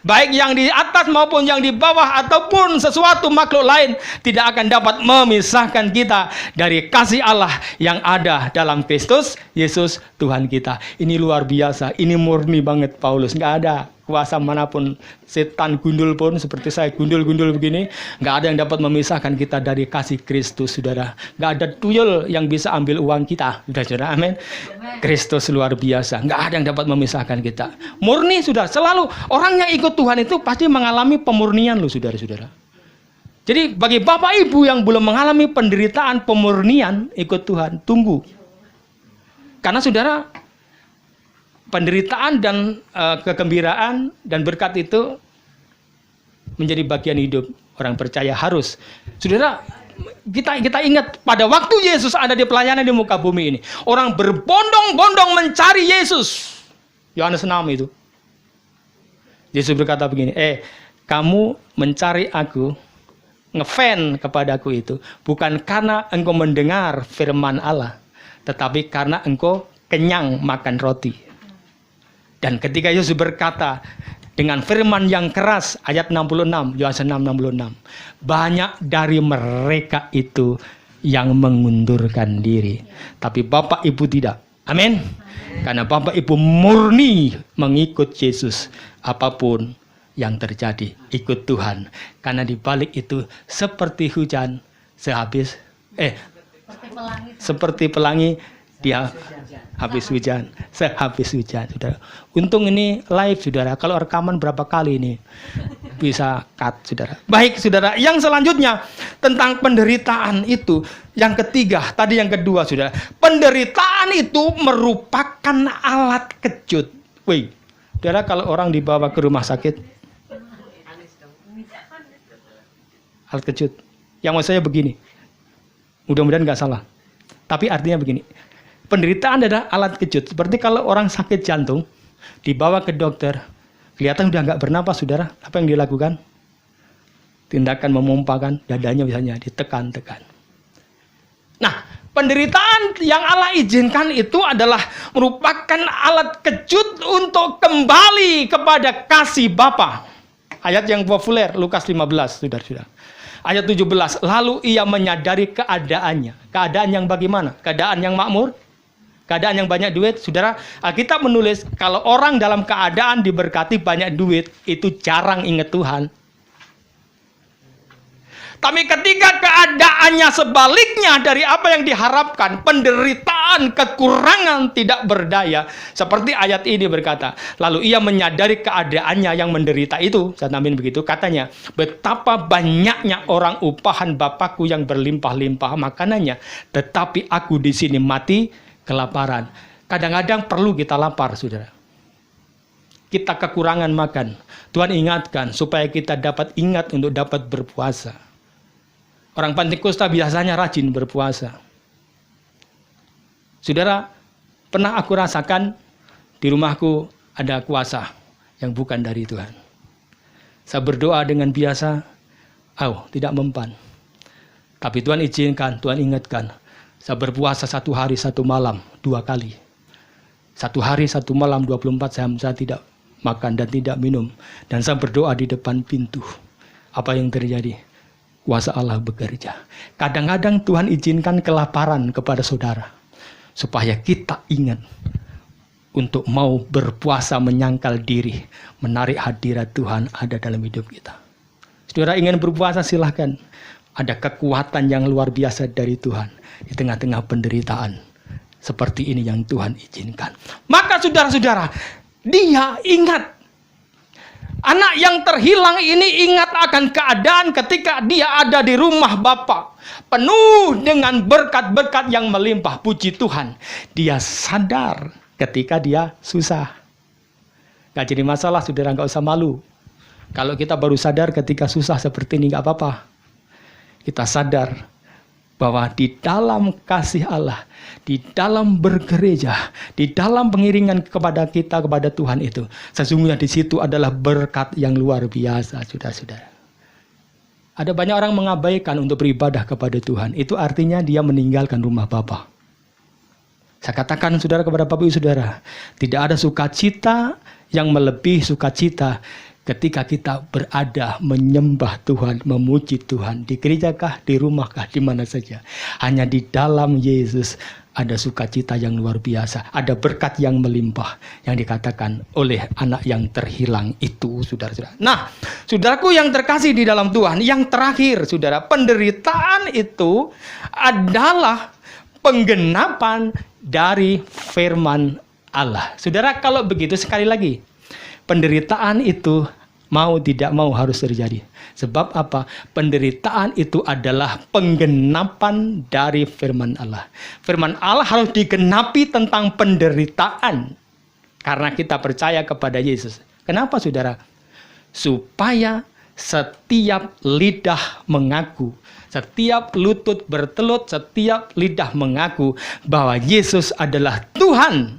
Baik yang di atas maupun yang di bawah ataupun sesuatu makhluk lain tidak akan dapat memisahkan kita dari kasih Allah yang ada dalam Kristus Yesus Tuhan kita. Ini luar biasa, ini murni banget Paulus. Nggak ada kuasa manapun, setan gundul pun seperti saya gundul-gundul begini, nggak ada yang dapat memisahkan kita dari kasih Kristus, saudara. Nggak ada tuyul yang bisa ambil uang kita, saudara. Amin. Kristus luar biasa, nggak ada yang dapat memisahkan kita. Murni, sudah. Selalu orang yang ikut Tuhan itu pasti mengalami pemurnian, loh, saudara-saudara. Jadi bagi Bapak Ibu yang belum mengalami penderitaan pemurnian ikut Tuhan, tunggu. Karena saudara, penderitaan dan kegembiraan dan berkat itu menjadi bagian hidup orang percaya, harus. Saudara, kita ingat pada waktu Yesus ada di pelayanan di muka bumi ini, orang berbondong-bondong mencari Yesus. Yohanes 6 itu. Yesus berkata begini, kamu mencari aku, ngefan kepadaku itu, bukan karena engkau mendengar firman Allah, tetapi karena engkau kenyang makan roti. Dan ketika Yesus berkata dengan firman yang keras, ayat 66, Yohanes 6:66, banyak dari mereka itu yang mengundurkan diri, tapi Bapak Ibu tidak. Amin. Karena Bapak Ibu murni mengikut Yesus, apapun yang terjadi, ikut Tuhan. Karena di balik itu seperti hujan seperti pelangi dia habis hujan, sehabis hujan, saudara. Untung ini live, saudara. Kalau rekaman berapa kali ini bisa cut, saudara. Baik, saudara. Yang selanjutnya tentang penderitaan itu, yang ketiga, tadi yang kedua, saudara. Penderitaan itu merupakan alat kejut. Wih, saudara, kalau orang dibawa ke rumah sakit, alat kejut. Yang maksud saya begini, mudah-mudahan nggak salah. Tapi artinya begini. Penderitaan adalah alat kejut. Seperti kalau orang sakit jantung, dibawa ke dokter, kelihatan udah nggak bernapas, saudara. Apa yang dilakukan? Tindakan memompakan dadanya, misalnya ditekan-tekan. Nah, penderitaan yang Allah izinkan itu adalah merupakan alat kejut untuk kembali kepada kasih Bapa. Ayat yang populer, Lukas 15, saudara-saudara. Ayat 17, lalu ia menyadari keadaannya. Keadaan yang bagaimana? Keadaan yang makmur? Keadaan yang banyak duit, saudara. Alkitab menulis kalau orang dalam keadaan diberkati banyak duit, itu jarang ingat Tuhan. Tapi ketika keadaannya sebaliknya dari apa yang diharapkan, penderitaan, kekurangan, tidak berdaya, seperti ayat ini berkata, lalu ia menyadari keadaannya yang menderita itu, saya nambahin begitu, katanya, betapa banyaknya orang upahan Bapakku yang berlimpah-limpah makanannya, tetapi aku di sini mati kelaparan. Kadang-kadang perlu kita lapar, saudara. Kita kekurangan makan. Tuhan ingatkan supaya kita dapat ingat untuk dapat berpuasa. Orang Pentakosta biasanya rajin berpuasa. Saudara, pernah aku rasakan di rumahku ada kuasa yang bukan dari Tuhan. Saya berdoa dengan biasa, tidak mempan. Tapi Tuhan izinkan, Tuhan ingatkan. Saya berpuasa 1 hari 1 malam 2 kali. 1 hari 1 malam 24 jam saya tidak makan dan tidak minum. Dan saya berdoa di depan pintu. Apa yang terjadi? Kuasa Allah bekerja. Kadang-kadang Tuhan izinkan kelaparan kepada saudara. Supaya kita ingat untuk mau berpuasa menyangkal diri. Menarik hadirat Tuhan ada dalam hidup kita. Saudara ingin berpuasa, silahkan. Ada kekuatan yang luar biasa dari Tuhan. Di tengah-tengah penderitaan seperti ini yang Tuhan izinkan. Maka saudara-saudara, dia ingat. Anak yang terhilang ini ingat akan keadaan ketika dia ada di rumah Bapa. Penuh dengan berkat-berkat yang melimpah. Puji Tuhan. Dia sadar ketika dia susah. Gak jadi masalah, saudara, gak usah malu. Kalau kita baru sadar ketika susah seperti ini, gak apa-apa. Kita sadar bahwa di dalam kasih Allah, di dalam bergereja, di dalam pengiringan kepada kita, kepada Tuhan itu, sesungguhnya di situ adalah berkat yang luar biasa, saudara-saudara. Ada banyak orang mengabaikan untuk beribadah kepada Tuhan. Itu artinya dia meninggalkan rumah Bapa. Saya katakan, saudara, kepada Bapak Ibu saudara, tidak ada sukacita yang melebihi sukacita ketika kita berada menyembah Tuhan, memuji Tuhan, di gerejakah, di rumahkah, di mana saja. Hanya di dalam Yesus ada sukacita yang luar biasa, ada berkat yang melimpah yang dikatakan oleh anak yang terhilang itu, saudara-saudara. Nah, saudaraku yang terkasih di dalam Tuhan, yang terakhir, saudara, penderitaan itu adalah penggenapan dari firman Allah. Saudara, kalau begitu sekali lagi, penderitaan itu mau tidak mau harus terjadi. Sebab apa? Penderitaan itu adalah penggenapan dari firman Allah. Firman Allah harus digenapi tentang penderitaan. Karena kita percaya kepada Yesus. Kenapa, saudara? Supaya setiap lidah mengaku, setiap lutut bertelut, setiap lidah mengaku bahwa Yesus adalah Tuhan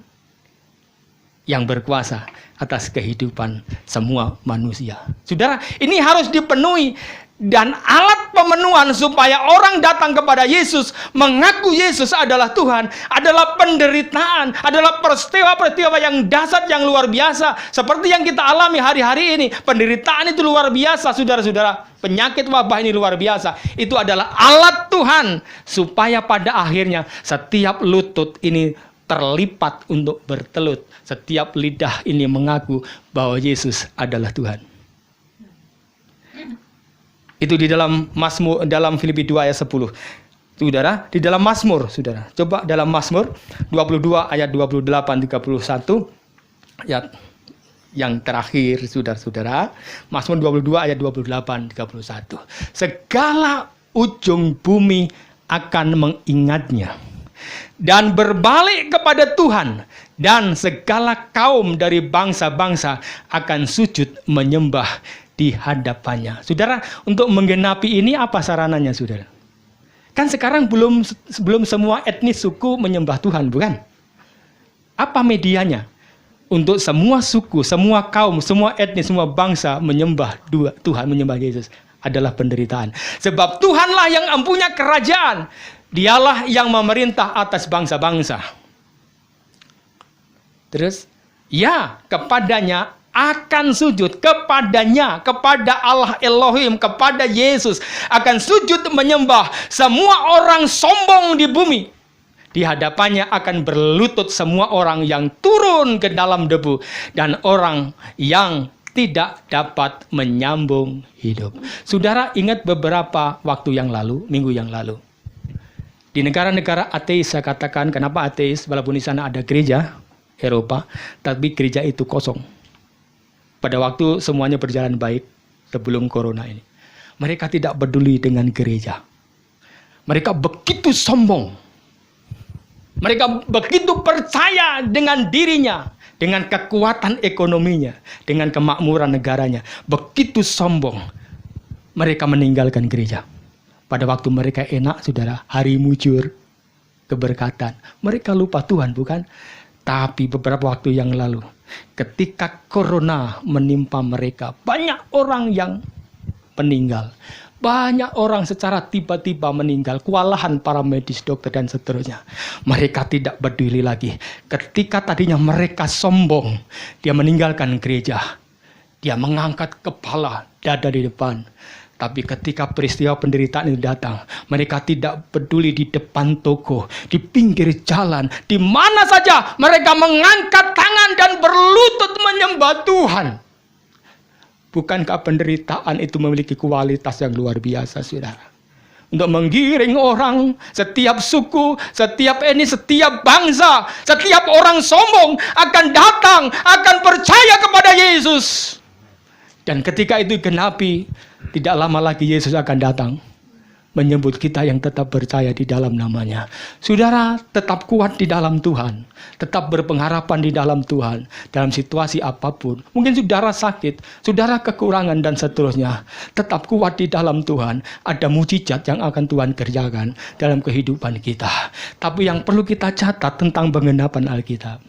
yang berkuasa atas kehidupan semua manusia. Saudara, ini harus dipenuhi. Dan alat pemenuhan supaya orang datang kepada Yesus, mengaku Yesus adalah Tuhan, adalah penderitaan, adalah peristiwa-peristiwa yang dahsyat, yang luar biasa. Seperti yang kita alami hari-hari ini. Penderitaan itu luar biasa, saudara-saudara. Penyakit wabah ini luar biasa. Itu adalah alat Tuhan supaya pada akhirnya setiap lutut ini terlipat untuk bertelut. Setiap lidah ini mengaku bahwa Yesus adalah Tuhan. Itu di dalam Mazmur, dalam Filipi 2 ayat 10. Saudara, di dalam Mazmur, saudara. Coba dalam Mazmur 22 ayat 28 31. Ayat yang terakhir, saudara-saudara. Mazmur 22 ayat 28 31. Segala ujung bumi akan mengingatnya dan berbalik kepada Tuhan, dan segala kaum dari bangsa-bangsa akan sujud menyembah di hadapannya. Saudara, untuk menggenapi ini apa sarananya, saudara? Kan sekarang belum semua etnis suku menyembah Tuhan, bukan? Apa medianya? Untuk semua suku, semua kaum, semua etnis, semua bangsa menyembah Tuhan, menyembah Yesus adalah penderitaan. Sebab Tuhanlah yang mempunyai kerajaan. Dialah yang memerintah atas bangsa-bangsa. Terus, ya, kepadanya akan sujud, kepadanya, kepada Allah Elohim, kepada Yesus akan sujud menyembah semua orang sombong di bumi. Di hadapannya akan berlutut semua orang yang turun ke dalam debu dan orang yang tidak dapat menyambung hidup. Saudara ingat beberapa waktu yang lalu, minggu yang lalu, di negara-negara ateis, saya katakan kenapa ateis, walaupun di sana ada gereja Eropa, tapi gereja itu kosong. Pada waktu semuanya berjalan baik sebelum corona ini, mereka tidak peduli dengan gereja. Mereka begitu sombong. Mereka begitu percaya dengan dirinya, dengan kekuatan ekonominya, dengan kemakmuran negaranya. Begitu sombong, mereka meninggalkan gereja. Pada waktu mereka enak, saudara, hari mujur, keberkatan. Mereka lupa Tuhan, bukan? Tapi beberapa waktu yang lalu, ketika corona menimpa mereka, banyak orang yang meninggal. Banyak orang secara tiba-tiba meninggal, kewalahan para medis, dokter, dan seterusnya. Mereka tidak peduli lagi. Ketika tadinya mereka sombong, dia meninggalkan gereja. Dia mengangkat kepala, dada di depan. Tapi ketika peristiwa penderitaan itu datang, mereka tidak peduli di depan toko, di pinggir jalan, di mana saja mereka mengangkat tangan dan berlutut menyembah Tuhan. Bukankah penderitaan itu memiliki kualitas yang luar biasa, saudara? Untuk menggiring orang, setiap suku, setiap etnis, setiap bangsa, setiap orang sombong akan datang, akan percaya kepada Yesus. Dan ketika itu genapi, tidak lama lagi Yesus akan datang menyebut kita yang tetap percaya di dalam namanya. Saudara, tetap kuat di dalam Tuhan. Tetap berpengharapan di dalam Tuhan. Dalam situasi apapun. Mungkin saudara sakit, saudara kekurangan dan seterusnya. Tetap kuat di dalam Tuhan. Ada mujizat yang akan Tuhan kerjakan dalam kehidupan kita. Tapi yang perlu kita catat tentang penggenapan Alkitab.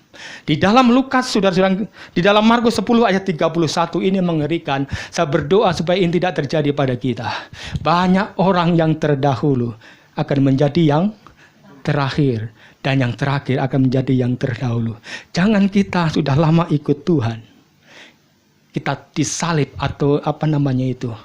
Di dalam Lukas, saudara-saudara, di dalam Markus 10 ayat 31 ini mengerikan. Saya berdoa supaya ini tidak terjadi pada kita. Banyak orang yang terdahulu akan menjadi yang terakhir, dan yang terakhir akan menjadi yang terdahulu. Jangan kita sudah lama ikut Tuhan, kita disalib atau apa namanya itu,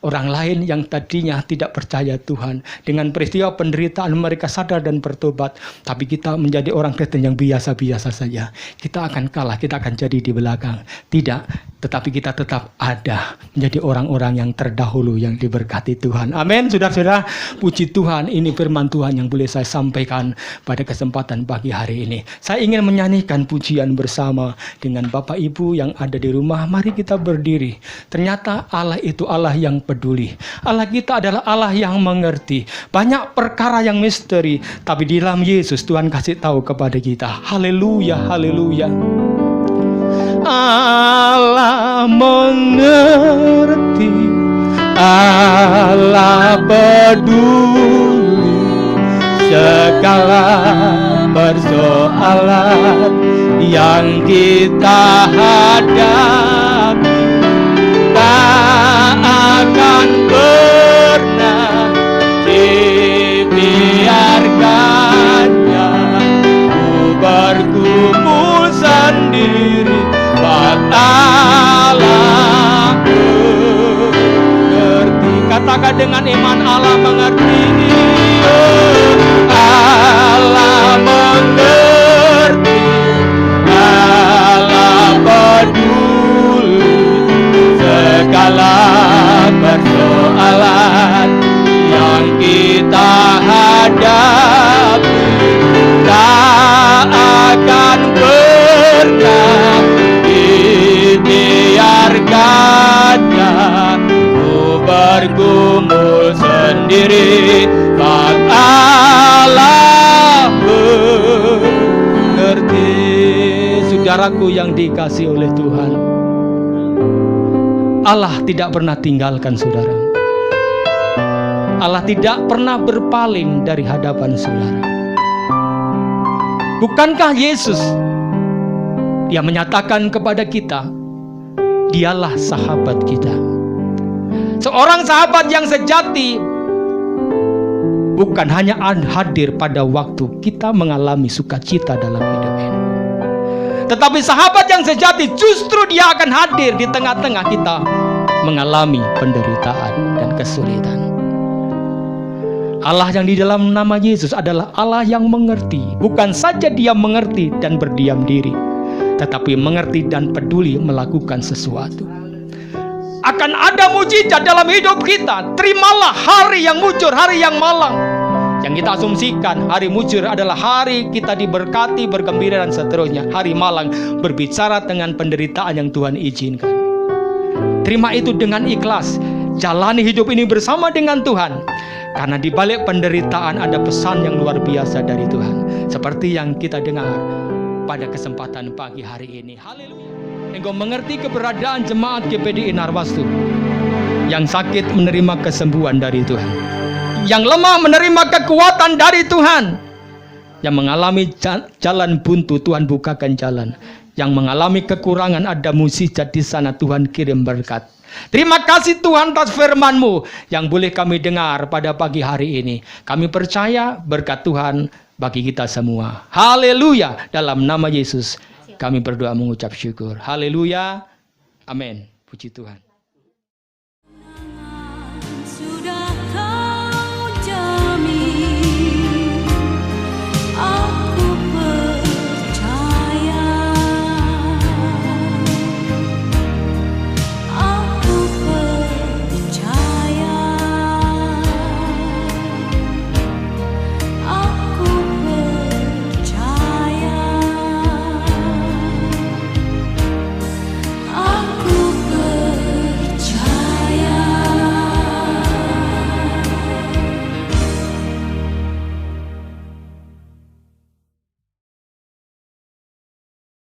Orang lain yang tadinya tidak percaya Tuhan, dengan peristiwa penderitaan mereka sadar dan bertobat. Tapi kita menjadi orang Kristen yang biasa-biasa saja. Kita akan kalah, kita akan jadi di belakang. Tidak, tetapi kita tetap ada. Menjadi orang-orang yang terdahulu yang diberkati Tuhan. Amin, saudara-saudara. Puji Tuhan, ini firman Tuhan yang boleh saya sampaikan pada kesempatan pagi hari ini. Saya ingin menyanyikan pujian bersama dengan Bapak Ibu yang ada di rumah. Mari kita berdiri. Ternyata Allah itu Allah yang peduli. Allah kita adalah Allah yang mengerti. Banyak perkara yang misteri, tapi di dalam Yesus Tuhan kasih tahu kepada kita. Haleluya, haleluya. Allah mengerti, Allah peduli segala persoalan yang kita hadapi. Tak akan pernah dibiarkannya ku bergumul sendiri. Allah mengerti. Katakan dengan iman, Allah mengerti. Allah mengerti, Allah peduli segala persoalan yang kita hadapi. Tak akan pernah dibiarkannya ku bergumul sendiri. Allah mengerti. Saudaraku yang dikasihi oleh Tuhan, Allah tidak pernah tinggalkan saudara. Allah tidak pernah berpaling dari hadapan saudara. Bukankah Yesus, Dia menyatakan kepada kita, Dialah sahabat kita. Seorang sahabat yang sejati bukan hanya hadir pada waktu kita mengalami sukacita dalam hidup ini, tetapi sahabat yang sejati justru dia akan hadir di tengah-tengah kita mengalami penderitaan dan kesulitan. Allah yang di dalam nama Yesus adalah Allah yang mengerti. Bukan saja Dia mengerti dan berdiam diri, tetapi mengerti dan peduli melakukan sesuatu. Akan ada mujizat dalam hidup kita. Terimalah hari yang mujur, hari yang malang. Yang kita asumsikan hari mujur adalah hari kita diberkati, bergembira dan seterusnya. Hari malang berbicara dengan penderitaan yang Tuhan izinkan. Terima itu dengan ikhlas. Jalani hidup ini bersama dengan Tuhan. Karena di balik penderitaan ada pesan yang luar biasa dari Tuhan. Seperti yang kita dengar pada kesempatan pagi hari ini. Haleluya. Engkau mengerti keberadaan jemaat GPDI Narwastu yang sakit menerima kesembuhan dari Tuhan, yang lemah menerima kekuatan dari Tuhan, yang mengalami jalan buntu Tuhan bukakan jalan, yang mengalami kekurangan ada mukjizat di sana Tuhan kirim berkat. Terima kasih Tuhan atas firman-Mu yang boleh kami dengar pada pagi hari ini. Kami percaya berkat Tuhan bagi kita semua. Haleluya. Dalam nama Yesus kami berdoa mengucap syukur. Haleluya. Amin. Puji Tuhan.